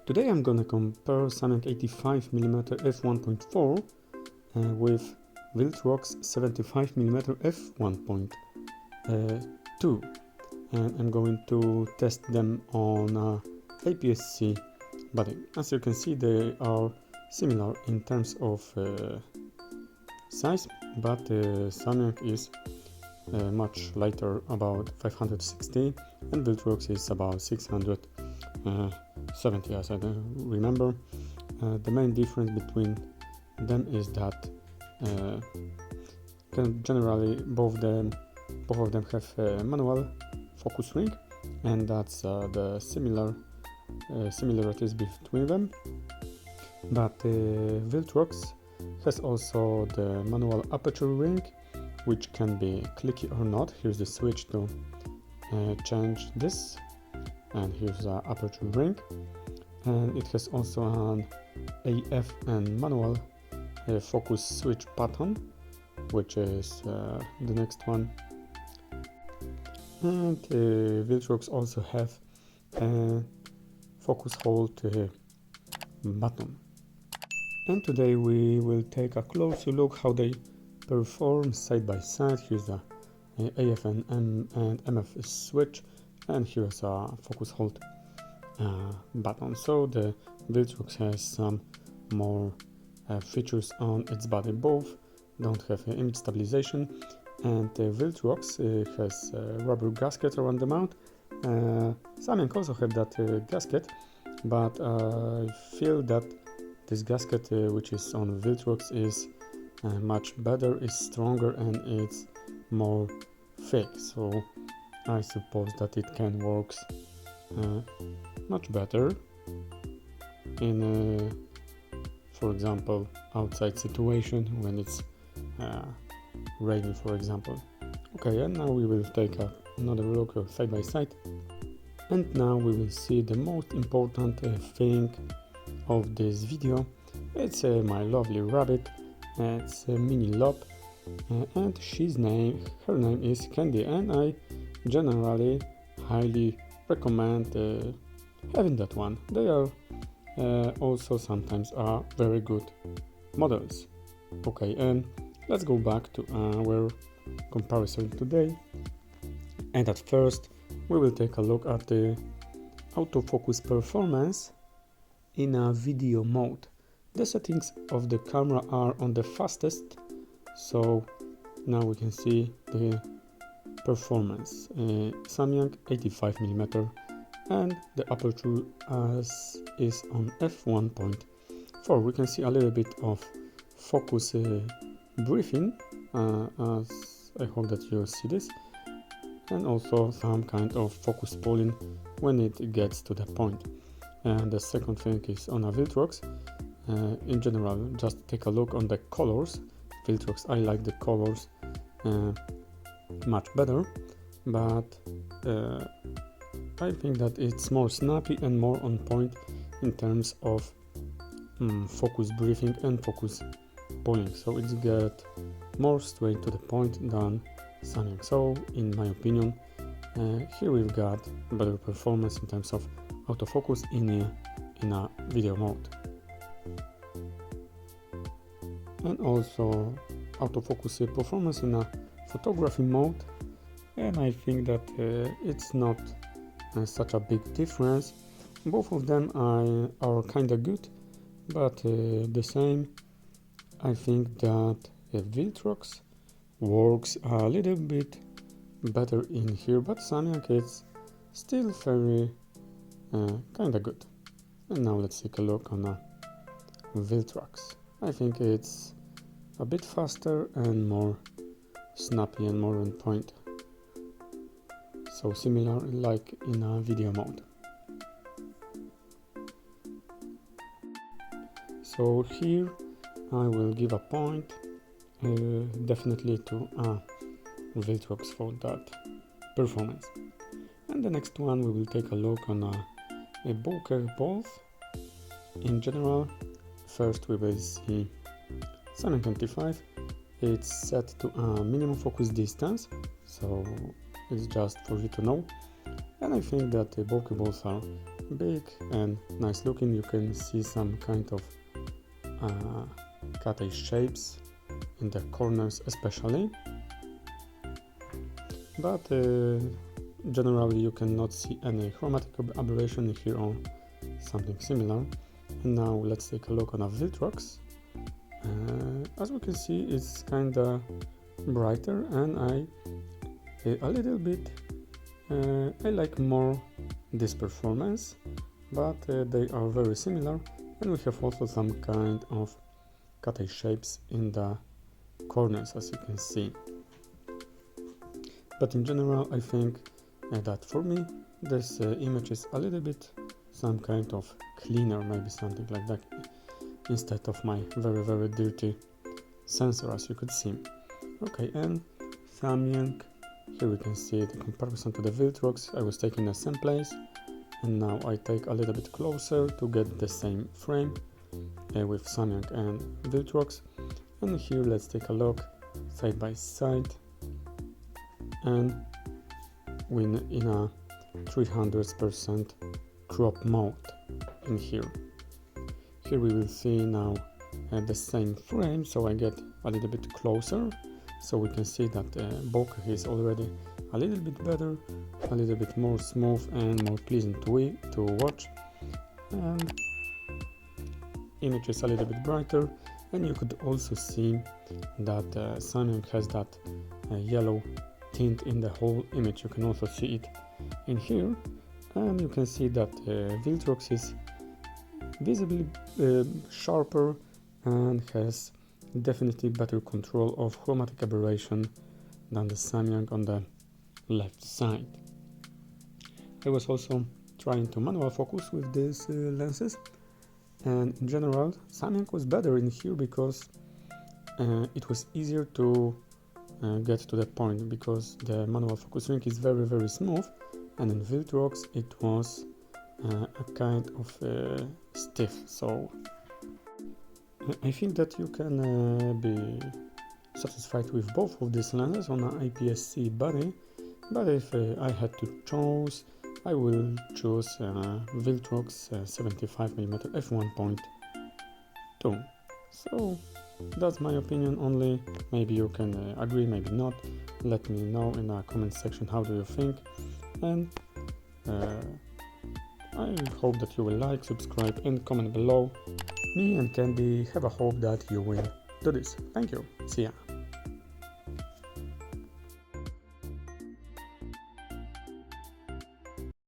Today I'm gonna compare Samyang 85mm F1.4 with Viltrox 75mm F1.2, and I'm going to test them on APS-C body. As you can see, they are similar in terms of size, but Samyang is much lighter, about 560, and Viltrox is about 670, as I remember. The main difference between them is that generally both of them have a manual focus ring, and that's the similarities between them. But Viltrox has also the manual aperture ring, which can be clicky or not. Here's the switch to change this, and here's the aperture ring, and it has also an AF and manual focus switch button, which is the next one. And Viltrox also have a focus hold button. And today we will take a closer look how they perform side by side. Here's the AF and MF switch, and here's a focus hold button. So the Viltrox has some more features on its body. Both don't have image stabilization, and Viltrox has a rubber gasket around the mount. Samyang also have that gasket, but I feel that this gasket which is on Viltrox is much better, is stronger, and it's more thick, so I suppose that it can work much better in for example outside situation when it's raining, for example. Okay, and now we will take another look side by side, and now we will see the most important thing of this video. It's my lovely rabbit. It's a mini lob, and her name is Candy, and I generally highly recommend having that one. They are also sometimes are very good models. Okay, and let's go back to our comparison today, and at first we will take a look at the autofocus performance in a video mode. The settings of the camera are on the fastest, so now we can see the performance. Samyang 85mm, and the aperture is on f1.4. We can see a little bit of focus briefing, as I hope that you see this, and also some kind of focus pulling when it gets to the point. And the second thing is on a Viltrox. In general, just take a look on the colors. Viltrox, I like the colors much better, but I think that it's more snappy and more on point in terms of focus briefing and focus pulling, so it's get more straight to the point than Samyang. So in my opinion, here we've got better performance in terms of autofocus in a video mode, and also autofocus performance in a photography mode. And I think that it's not such a big difference. Both of them are kinda good, but the same. I think that Viltrox works a little bit better in here, but Samyang is still very kinda good. And now let's take a look on Viltrox. I think it's a bit faster and more snappy and more on point, so similar like in a video mode. So here I will give a point definitely to Viltrox for that performance. And the next one we will take a look on a Bokeh Comparison. In general, first we will see Samyang 25. It's set to a minimum focus distance, so it's just for you to know. And I think that the Bokeh balls are big and nice looking. You can see some kind of cut shapes in the corners especially, but generally you cannot see any chromatic aberration here or something similar. And now let's take a look on a Viltrox. As we can see, it's kinda brighter, and a little bit I like more this performance, but they are very similar, and we have also some kind of cut shapes in the corners, as you can see. But in general, I think that for me this image is a little bit some kind of cleaner, maybe something like that, instead of my very dirty sensor, as you could see. Okay, and Samyang, here we can see the comparison to the Viltrox. I was taking the same place, and now I take a little bit closer to get the same frame with Samyang and Viltrox. And here let's take a look side by side, and we're in a 300% crop mode in here. Here we will see now the same frame, so I get a little bit closer, so we can see that bokeh is already a little bit better, a little bit more smooth and more pleasant to watch. And image is a little bit brighter, and you could also see that Samyang has that yellow tint in the whole image. You can also see it in here, and you can see that Viltrox is visibly sharper and has definitely better control of chromatic aberration than the Samyang on the left side. I was also trying to manual focus with these lenses, and in general Samyang was better in here because it was easier to get to the point, because the manual focus ring is very smooth, and in Viltrox it was a kind of stiff. So I think that you can be satisfied with both of these lenses on an APS-C body, but if I had to choose, I will choose Viltrox 75mm F1.2. So that's my opinion only. Maybe you can agree, maybe not. Let me know in the comment section how do you think, and I hope that you will like, subscribe and comment below. Me and Candy have a hope that you will do this. Thank you. See ya.